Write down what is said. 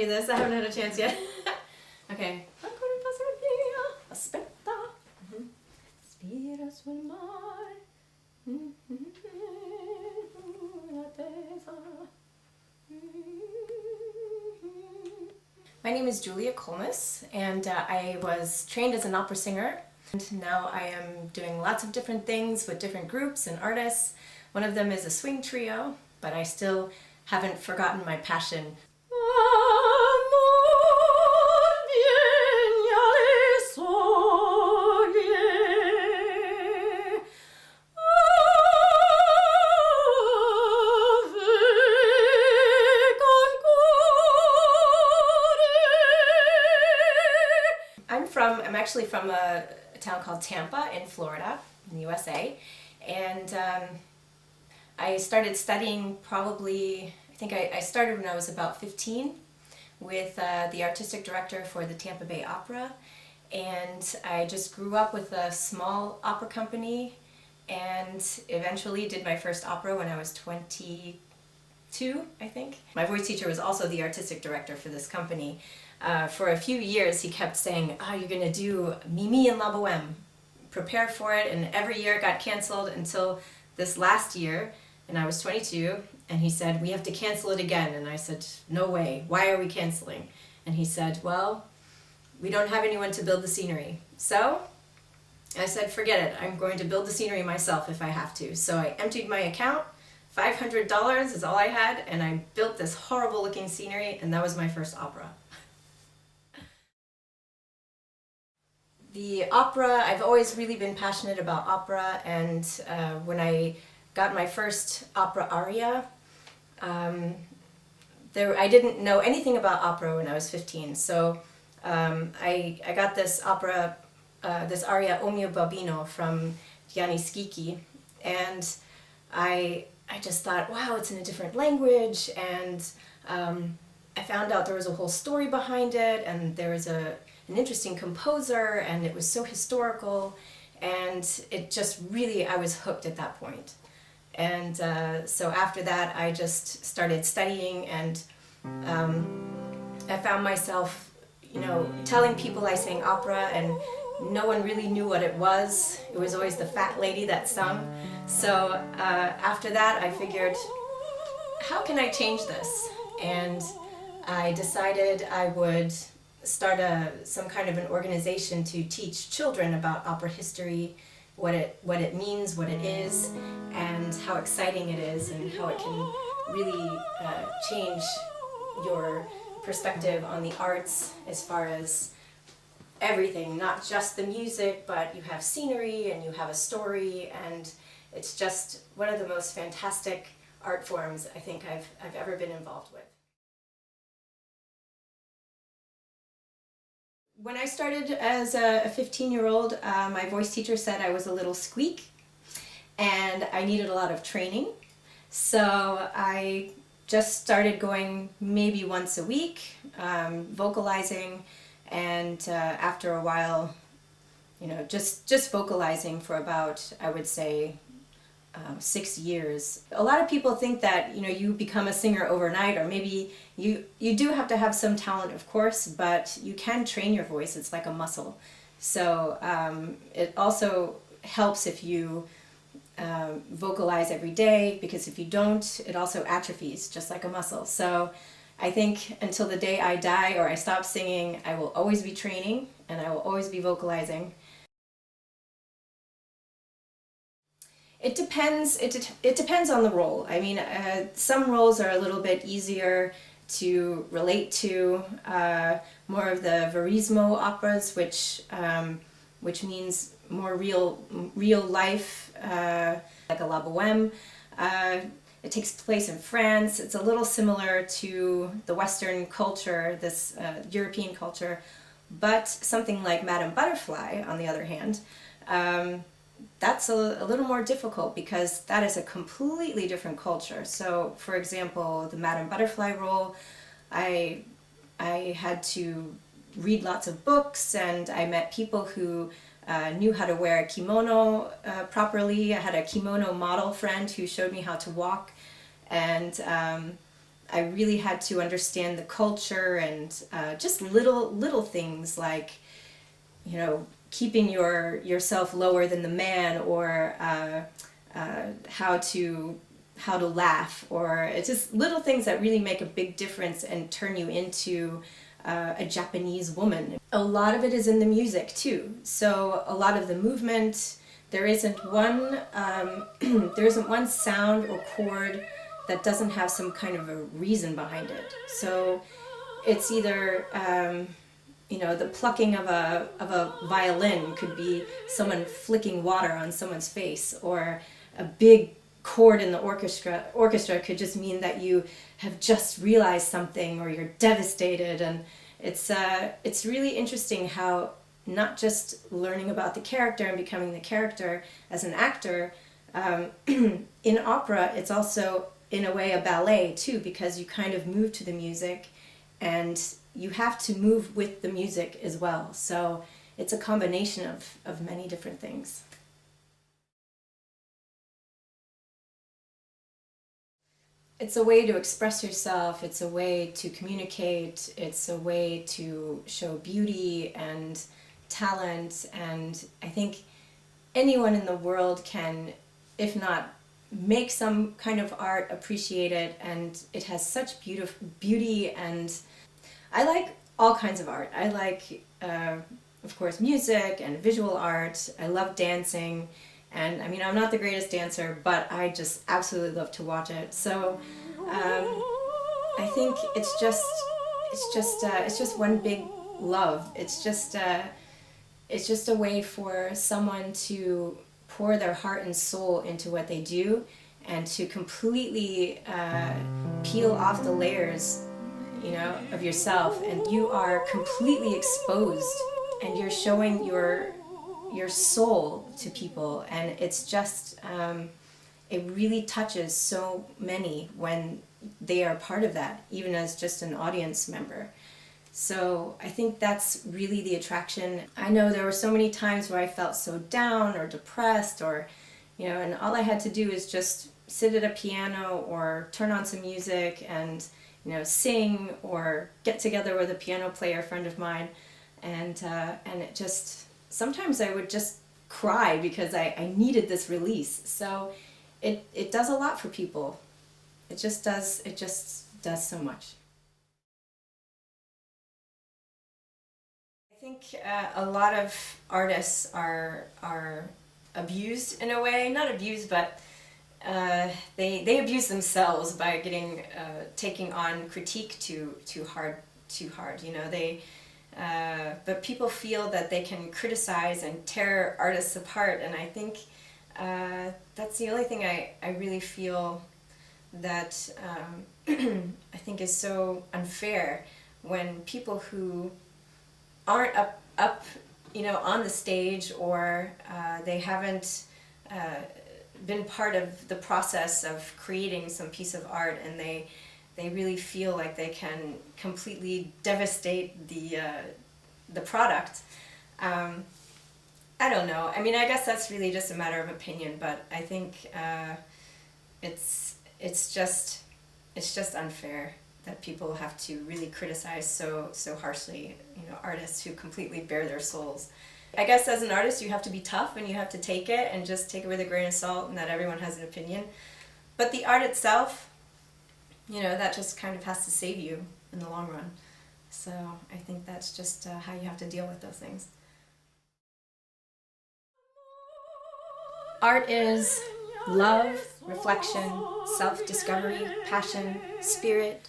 you this. I haven't had a chance yet. Okay. Aspetta. Spira sul mare. My name is Julia Coulmas, and I was trained as an opera singer. And now I am doing lots of different things with different groups and artists. One of them is a swing trio, but I still haven't forgotten my passion. I'm actually from a town called Tampa in Florida, in the USA, and I started studying probably, I started when I was about 15 with the artistic director for the Tampa Bay Opera, and I just grew up with a small opera company and eventually did my first opera when I was 22, I think. My voice teacher was also the artistic director for this company. For a few years he kept saying, you're going to do Mimi and La Boheme. Prepare for it, and every year it got canceled until this last year, and I was 22, and he said, we have to cancel it again. And I said, no way, why are we canceling? And he said, well, we don't have anyone to build the scenery. So I said, forget it, I'm going to build the scenery myself if I have to. So I emptied my account, $500 is all I had, and I built this horrible looking scenery, and that was my first opera. The opera, I've always really been passionate about opera, and when I got my first opera aria, I didn't know anything about opera when I was 15, so I got this opera, this aria O mio Babino from Gianni Schicchi, and I just thought, wow, it's in a different language, and I found out there was a whole story behind it, and there was an interesting composer, and it was so historical, and it just really, I was hooked at that point. And so after that I just started studying, and I found myself, telling people I sang opera, and no one really knew what it was. It was always the fat lady that sung. So after that I figured, how can I change this? And I decided I would start some kind of an organization to teach children about opera history, what it means, what it is, and how exciting it is, and how it can really change your perspective on the arts as far as everything, not just the music, but you have scenery and you have a story, and it's just one of the most fantastic art forms I think I've ever been involved with. When I started as a 15-year-old, my voice teacher said I was a little squeak and I needed a lot of training. So I just started going maybe once a week, vocalizing, and after a while, just vocalizing for about, I would say, 6 years. A lot of people think that you become a singer overnight, or maybe you do have to have some talent, of course, but you can train your voice. It's like a muscle. So it also helps if you vocalize every day, because if you don't, it also atrophies just like a muscle. So I think until the day I die or I stop singing, I will always be training and I will always be vocalizing. It depends. It depends on the role. I mean, some roles are a little bit easier to relate to. More of the verismo operas, which means more real life, like a La Boheme. It takes place in France. It's a little similar to the Western culture, this European culture, but something like Madame Butterfly, on the other hand. That's a little more difficult because that is a completely different culture. So, for example, the Madame Butterfly role, I had to read lots of books, and I met people who knew how to wear a kimono properly. I had a kimono model friend who showed me how to walk, and I really had to understand the culture and just little things like, you know, keeping yourself lower than the man, or how to laugh, or it's just little things that really make a big difference and turn you into a Japanese woman. A lot of it is in the music too. So a lot of the movement, there isn't one there isn't one sound or chord that doesn't have some kind of a reason behind it. So it's either you know, the plucking of a violin could be someone flicking water on someone's face, or a big chord in the orchestra could just mean that you have just realized something, or you're devastated. And it's really interesting how not just learning about the character and becoming the character as an actor, in opera it's also in a way a ballet too, because you kind of move to the music and you have to move with the music as well. So it's a combination of many different things. It's a way to express yourself, it's a way to communicate, it's a way to show beauty and talent, and I think anyone in the world can, if not make some kind of art, appreciate it, and it has such beauty. And I like all kinds of art. I like, of course, music and visual art. I love dancing, and I mean, I'm not the greatest dancer, but I just absolutely love to watch it. So I think it's just one big love. It's just a way for someone to pour their heart and soul into what they do, and to completely peel off the layers, you know, of yourself, and you are completely exposed, and you're showing your soul to people, and it's just it really touches so many when they are part of that, even as just an audience member. So I think that's really the attraction. I know there were so many times where I felt so down or depressed, or, you know, and all I had to do is just sit at a piano or turn on some music and, you know, sing, or get together with a piano player friend of mine, and it just, sometimes I would just cry because I needed this release. So it does a lot for people. It just does so much. I think a lot of artists are abused in a way, not abused, but they abuse themselves by getting taking on critique too hard. You know, but people feel that they can criticize and tear artists apart, and I think that's the only thing I really feel that I think is so unfair, when people who aren't up, you know, on the stage, or they haven't been part of the process of creating some piece of art, and they really feel like they can completely devastate the product. I don't know. I mean, I guess that's really just a matter of opinion, but I think it's just unfair that people have to really criticize so harshly, you know, artists who completely bare their souls. I guess as an artist you have to be tough, and you have to take it and just take it with a grain of salt, and that everyone has an opinion. But the art itself, you know, that just kind of has to save you in the long run. So I think that's just how you have to deal with those things. Art is love, reflection, self-discovery, passion, spirit,